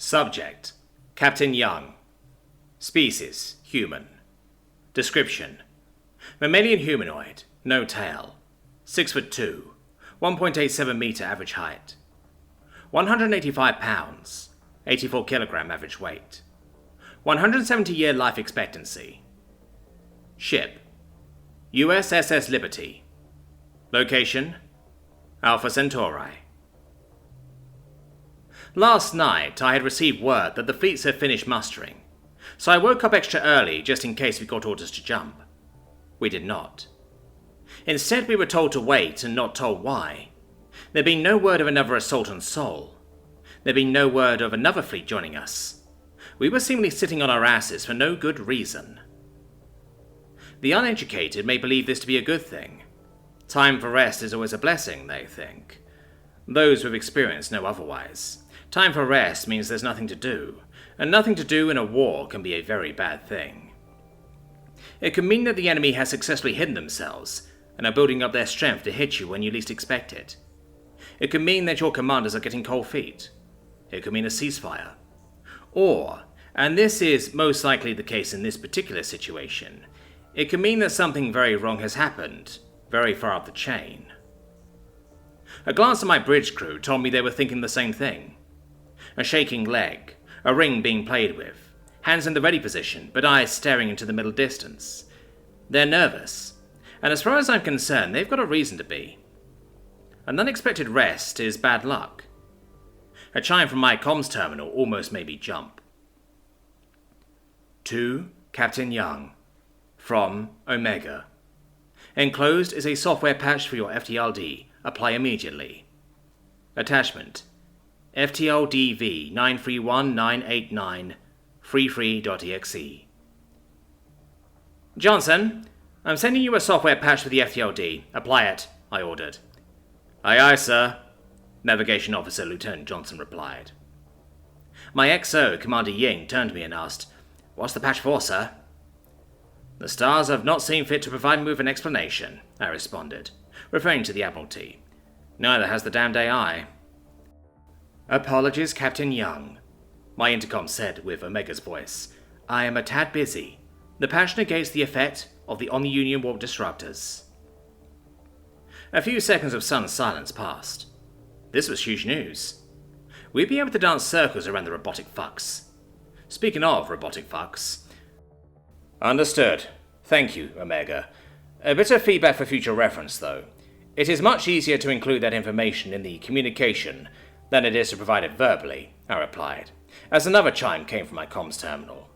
Subject: Captain Young. Species: human. Description: mammalian humanoid, no tail. 6'2", 1.87 meter average height. 185 pounds, 84 kilogram average weight. 170-year life expectancy. Ship: USS Liberty. Location: Alpha Centauri. Last night I had received word that the fleets had finished mustering, so I woke up extra early just in case we got orders to jump. We did not. Instead we were told to wait and not told why. There'd been no word of another assault on Sol. There'd been no word of another fleet joining us. We were seemingly sitting on our asses for no good reason. The uneducated may believe this to be a good thing. Time for rest is always a blessing, they think. Those with experience know otherwise. Time for rest means there's nothing to do, and nothing to do in a war can be a very bad thing. It can mean that the enemy has successfully hidden themselves, and are building up their strength to hit you when you least expect it. It can mean that your commanders are getting cold feet. It could mean a ceasefire. Or, and this is most likely the case in this particular situation, it can mean that something very wrong has happened, very far up the chain. A glance at my bridge crew told me they were thinking the same thing. A shaking leg, a ring being played with, hands in the ready position, but eyes staring into the middle distance. They're nervous, and as far as I'm concerned, they've got a reason to be. An unexpected rest is bad luck. A chime from my comms terminal almost made me jump. To Captain Young, from Omega. Enclosed is a software patch for your FTLD. Apply immediately. Attachment: FTLDV 931989 freefree.exe. Johnson, I'm sending you a software patch for the FTLD. Apply it, I ordered. Aye aye, sir, Navigation Officer Lieutenant Johnson replied. My XO, Commander Ying, turned to me and asked, What's the patch for, sir? The stars have not seen fit to provide me with an explanation, I responded, referring to the Admiralty. Neither has the damned AI. Apologies, Captain Young, my intercom said with Omega's voice. I am a tad busy. The patch negates the effect of the on-the-Union warp disruptors. A few seconds of stunned silence passed. This was huge news. We'd be able to dance circles around the robotic fucks. Speaking of robotic fucks. Understood. Thank you, Omega. A bit of feedback for future reference, though. It is much easier to include that information in the communication than it is to provide it verbally, I replied, as another chime came from my comms terminal.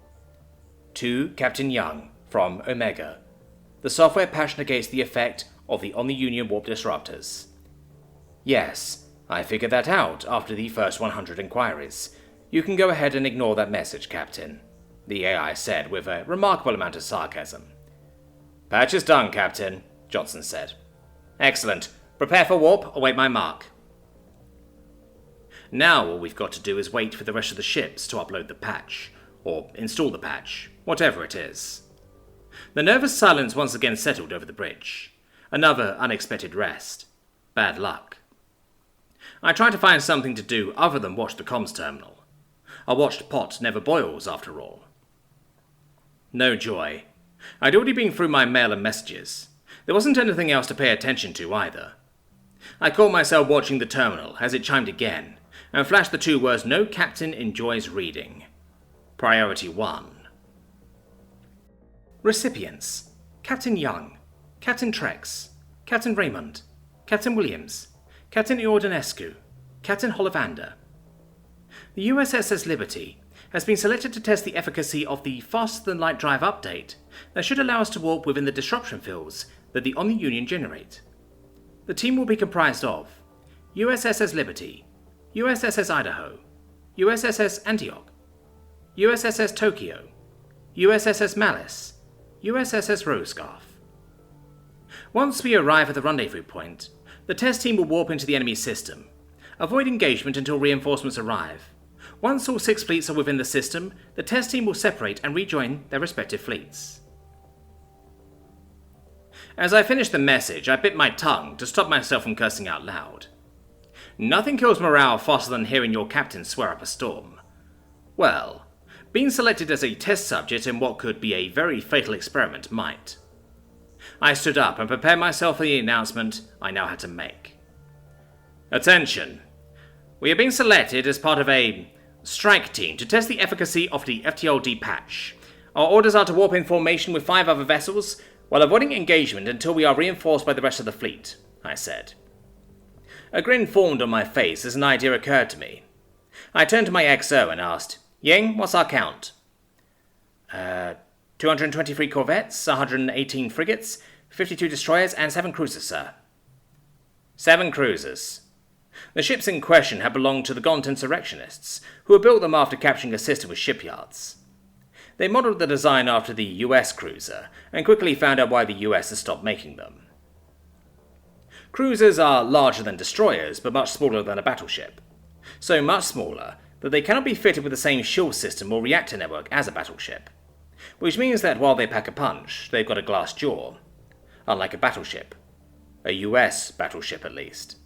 To Captain Young, from Omega. The software patch negates the effect of the on-the-Union warp disruptors. Yes, I figured that out after the first 100 inquiries. You can go ahead and ignore that message, Captain, the AI said with a remarkable amount of sarcasm. Patch is done, Captain, Johnson said. Excellent. Prepare for warp, await my mark. Now all we've got to do is wait for the rest of the ships to upload the patch, or install the patch, whatever it is. The nervous silence once again settled over the bridge. Another unexpected rest. Bad luck. I tried to find something to do other than watch the comms terminal. A watched pot never boils, after all. No joy. I'd already been through my mail and messages. There wasn't anything else to pay attention to either. I caught myself watching the terminal as it chimed again, and flashed the two words no captain enjoys reading. Priority 1. Recipients: Captain Young, Captain Trex, Captain Raymond, Captain Williams, Captain Iordanescu, Captain Hollivander. The USS Liberty has been selected to test the efficacy of the faster-than-light drive update that should allow us to warp within the disruption fields that the on-the-Union generate. The team will be comprised of USS Liberty, USS Idaho, USS Antioch, USS Tokyo, USS Malice, USS Rosescarf. Once we arrive at the rendezvous point, the test team will warp into the enemy system. Avoid engagement until reinforcements arrive. Once all 6 fleets are within the system, the test team will separate and rejoin their respective fleets. As I finished the message, I bit my tongue to stop myself from cursing out loud. Nothing kills morale faster than hearing your captain swear up a storm. Well, being selected as a test subject in what could be a very fatal experiment might. I stood up and prepared myself for the announcement I now had to make. Attention! We are being selected as part of a strike team to test the efficacy of the FTLD patch. Our orders are to warp in formation with 5 other vessels, while avoiding engagement until we are reinforced by the rest of the fleet, I said. A grin formed on my face as an idea occurred to me. I turned to my XO and asked, Ying, what's our count? 223 corvettes, 118 frigates, 52 destroyers, and 7 cruisers, sir. 7 cruisers. The ships in question had belonged to the Gaunt insurrectionists, who had built them after capturing a system with shipyards. They modelled the design after the US cruiser, and quickly found out why the US had stopped making them. Cruisers are larger than destroyers, but much smaller than a battleship. So much smaller that they cannot be fitted with the same shield system or reactor network as a battleship, which means that while they pack a punch, they've got a glass jaw, unlike a battleship. A US battleship, at least.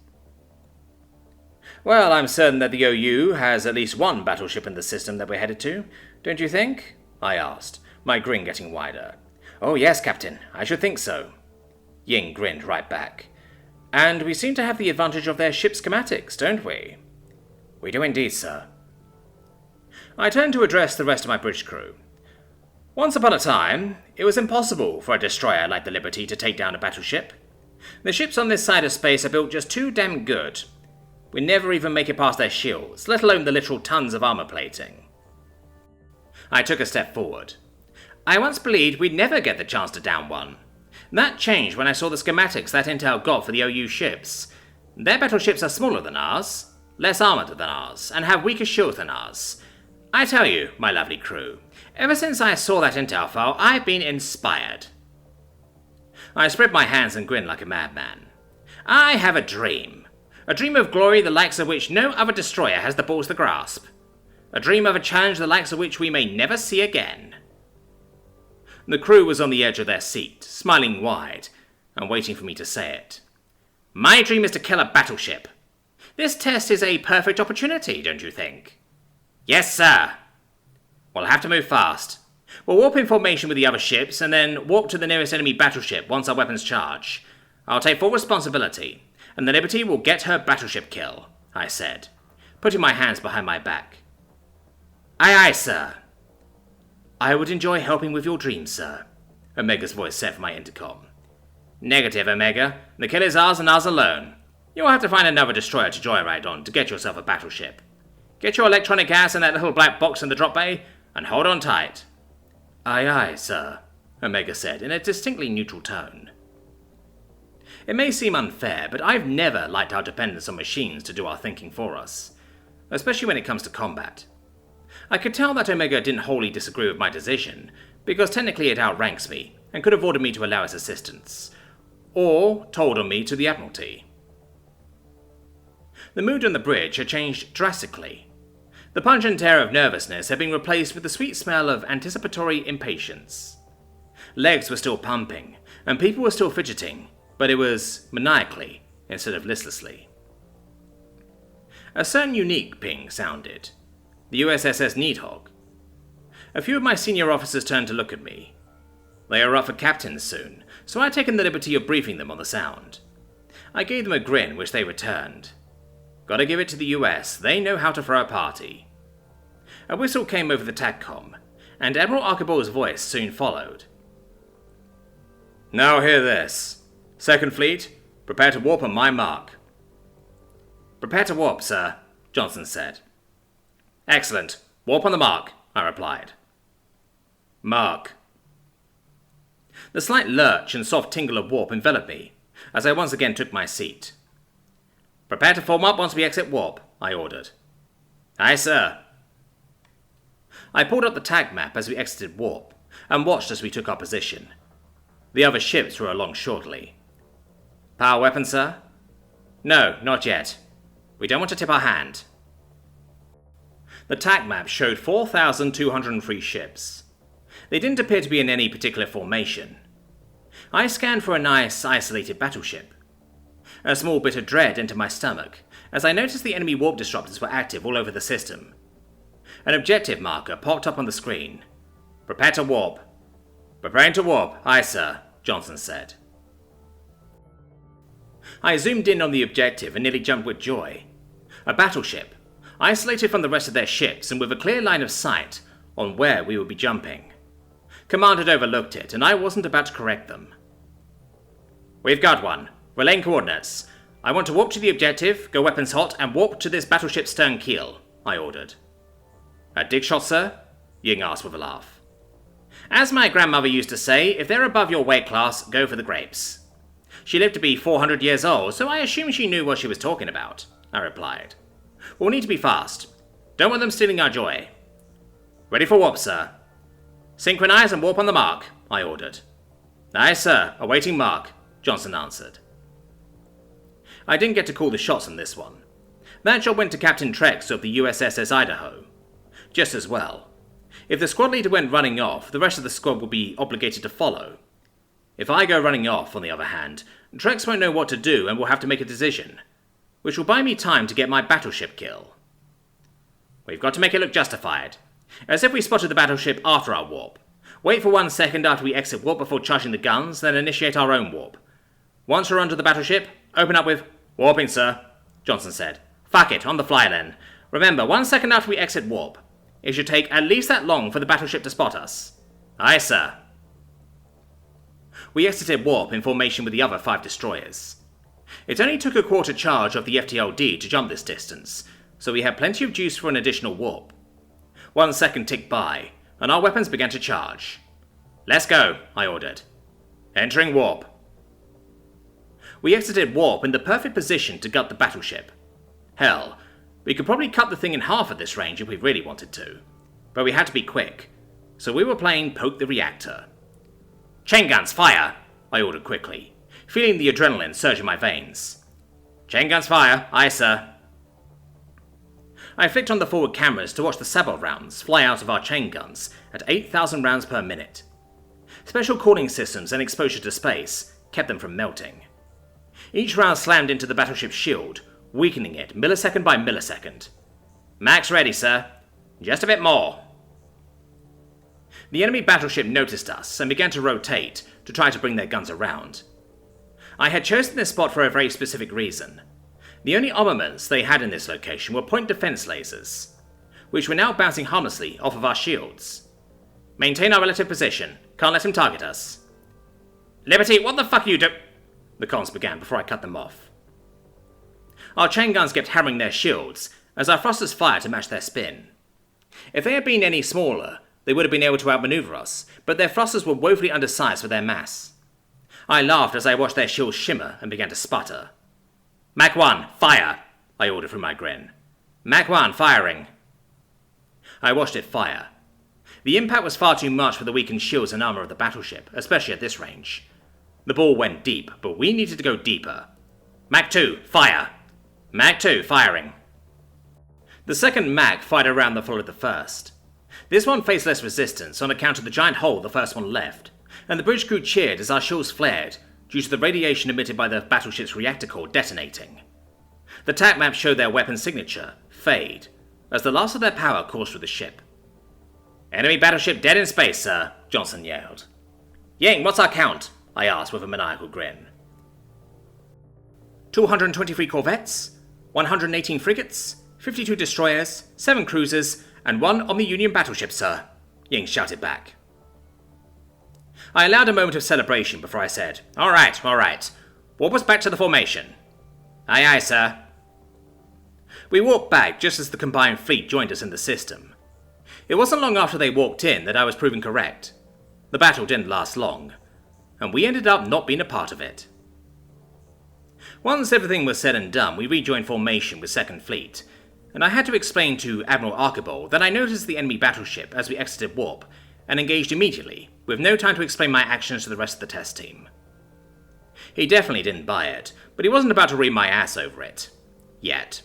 Well, I'm certain that the OU has at least one battleship in the system that we're headed to, don't you think? I asked, my grin getting wider. Oh yes, Captain, I should think so. Ying grinned right back. And we seem to have the advantage of their ship schematics, don't we? We do indeed, sir. I turned to address the rest of my bridge crew. Once upon a time, it was impossible for a destroyer like the Liberty to take down a battleship. The ships on this side of space are built just too damn good. We never even make it past their shields, let alone the literal tons of armor plating. I took a step forward. I once believed we'd never get the chance to down one. That changed when I saw the schematics that Intel got for the OU ships. Their battleships are smaller than ours, less armored than ours, and have weaker shields than ours. I tell you, my lovely crew, ever since I saw that Intel file, I've been inspired. I spread my hands and grinned like a madman. I have a dream. A dream of glory the likes of which no other destroyer has the balls to grasp. A dream of a challenge the likes of which we may never see again. The crew was on the edge of their seat, smiling wide, and waiting for me to say it. My dream is to kill a battleship. This test is a perfect opportunity, don't you think? Yes, sir. We'll have to move fast. We'll warp in formation with the other ships, and then walk to the nearest enemy battleship once our weapons charge. I'll take full responsibility, and the Liberty will get her battleship kill, I said, putting my hands behind my back. Aye, aye, sir. I would enjoy helping with your dreams, sir, Omega's voice said from my intercom. Negative, Omega. The kill is ours and ours alone. You'll have to find another destroyer to joyride on to get yourself a battleship. Get your electronic gas in that little black box in the drop bay, and hold on tight. Aye, aye, sir, Omega said in a distinctly neutral tone. It may seem unfair, but I've never liked our dependence on machines to do our thinking for us, especially when it comes to combat. I could tell that Omega didn't wholly disagree with my decision, because technically it outranks me, and could have ordered me to allow its assistance, or told on me to the Admiralty. The mood on the bridge had changed drastically. The pungent air of nervousness had been replaced with the sweet smell of anticipatory impatience. Legs were still pumping, and people were still fidgeting, but it was maniacally instead of listlessly. A certain unique ping sounded. The USSS Needhog. A few of my senior officers turned to look at me. They are up for captains soon, so I had taken the liberty of briefing them on the sound. I gave them a grin, which they returned. Gotta give it to the US, they know how to throw a party. A whistle came over the TACCOM, and Admiral Archibald's voice soon followed. Now hear this. Second Fleet, prepare to warp on my mark. Prepare to warp, sir, Johnson said. Excellent. Warp on the mark, I replied. Mark. The slight lurch and soft tingle of warp enveloped me, as I once again took my seat. Prepare to form up once we exit warp, I ordered. Aye, sir. I pulled up the tag map as we exited warp, and watched as we took our position. The other ships were along shortly. Power weapon, sir? No, not yet. We don't want to tip our hand. The tag map showed 4,203 ships. They didn't appear to be in any particular formation. I scanned for a nice, isolated battleship. A small bit of dread entered my stomach, as I noticed the enemy warp disruptors were active all over the system. An objective marker popped up on the screen. Prepare to warp. Preparing to warp, aye sir, Johnson said. I zoomed in on the objective and nearly jumped with joy. A battleship, isolated from the rest of their ships and with a clear line of sight on where we would be jumping. Command had overlooked it, and I wasn't about to correct them. We've got one. Relaying coordinates. I want to warp to the objective, go weapons hot, and warp to this battleship's stern keel, I ordered. A dig shot, sir? Ying asked with a laugh. As my grandmother used to say, if they're above your weight class, go for the grapes. She lived to be 400 years old, so I assume she knew what she was talking about, I replied. We'll need to be fast. Don't want them stealing our joy. Ready for warp, sir. Synchronize and warp on the mark, I ordered. Aye, sir. Awaiting mark, Johnson answered. I didn't get to call the shots on this one. That job went to Captain Trex of the USSS Idaho. Just as well. If the squad leader went running off, the rest of the squad would be obligated to follow. If I go running off, on the other hand, Trex won't know what to do and will have to make a decision, which will buy me time to get my battleship kill. We've got to make it look justified, as if we spotted the battleship after our warp. Wait for 1 second after we exit warp before charging the guns, then initiate our own warp. Once we're onto the battleship, open up with, "Warping, sir," Johnson said. "Fuck it, on the fly then. Remember, 1 second after we exit warp. It should take at least that long for the battleship to spot us." Aye, sir. We exited warp in formation with the other 5 destroyers. It only took a quarter charge of the FTLD to jump this distance, so we had plenty of juice for an additional warp. 1 second ticked by, and our weapons began to charge. "Let's go," I ordered. Entering warp. We exited warp in the perfect position to gut the battleship. Hell, we could probably cut the thing in half at this range if we really wanted to. But we had to be quick, so we were playing poke the reactor. "Chain guns, fire!" I ordered quickly, feeling the adrenaline surge in my veins. "Chain guns, fire! Aye, sir." I flicked on the forward cameras to watch the sabot rounds fly out of our chain guns at 8,000 rounds per minute. Special cooling systems and exposure to space kept them from melting. Each round slammed into the battleship's shield, weakening it millisecond by millisecond. "Max ready, sir. Just a bit more." The enemy battleship noticed us and began to rotate to try to bring their guns around. I had chosen this spot for a very specific reason. The only armaments they had in this location were point defense lasers, which were now bouncing harmlessly off of our shields. "Maintain our relative position. Can't let him target us." "Liberty, what the fuck are you do-" the comms began before I cut them off. Our chain guns kept hammering their shields as our thrusters fired to match their spin. If they had been any smaller, they would have been able to outmaneuver us, but their thrusters were woefully undersized for their mass. I laughed as I watched their shields shimmer and began to sputter. "Mach 1, fire!" I ordered through my grin. "Mach 1, firing!" I watched it fire. The impact was far too much for the weakened shields and armor of the battleship, especially at this range. The ball went deep, but we needed to go deeper. "Mach 2, fire!" "Mach 2, firing!" The second Mach fired around that followed the first. This one faced less resistance on account of the giant hole the first one left, and the bridge crew cheered as our shields flared due to the radiation emitted by the battleship's reactor core detonating. The TAC maps showed their weapon signature, fade, as the last of their power coursed through the ship. "Enemy battleship dead in space, sir," Johnson yelled. "Ying, what's our count?" I asked with a maniacal grin. 223 corvettes, 118 frigates, 52 destroyers, 7 cruisers, and 1 Omni Union battleship, sir," Ying shouted back. I allowed a moment of celebration before I said, All right. Warp us back to the formation." "Aye, aye, sir." We walked back just as the combined fleet joined us in the system. It wasn't long after they walked in that I was proven correct. The battle didn't last long, and we ended up not being a part of it. Once everything was said and done, we rejoined formation with 2nd Fleet, and I had to explain to Admiral Archibald that I noticed the enemy battleship as we exited warp, and engaged immediately, with no time to explain my actions to the rest of the test team. He definitely didn't buy it, but he wasn't about to read my ass over it. Yet.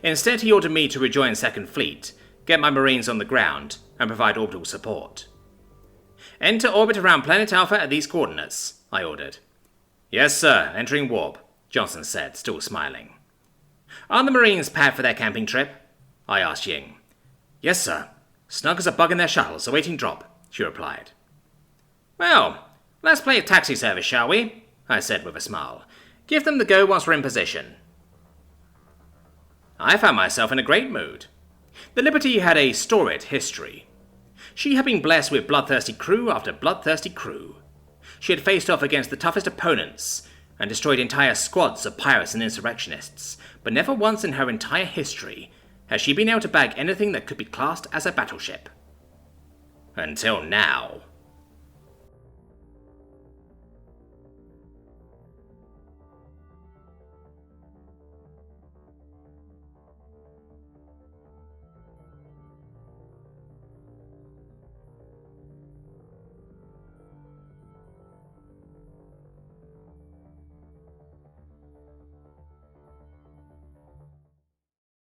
Instead, he ordered me to rejoin 2nd Fleet, get my Marines on the ground, and provide orbital support. "Enter orbit around Planet Alpha at these coordinates," I ordered. "Yes, sir, entering warp," Johnson said, still smiling. "Are the Marines packed for their camping trip?" I asked Ying. Yes, sir. Snug as a bug in their shuttles, awaiting drop, she replied. Well, let's play a taxi service, shall we? I said with a smile. Give them the go once we're in position. I found myself in a great mood. The Liberty had a storied history. She had been blessed with bloodthirsty crew after bloodthirsty crew. She had faced off against the toughest opponents and destroyed entire squads of pirates and insurrectionists, but never once in her entire history has she been able to bag anything that could be classed as a battleship. Until now.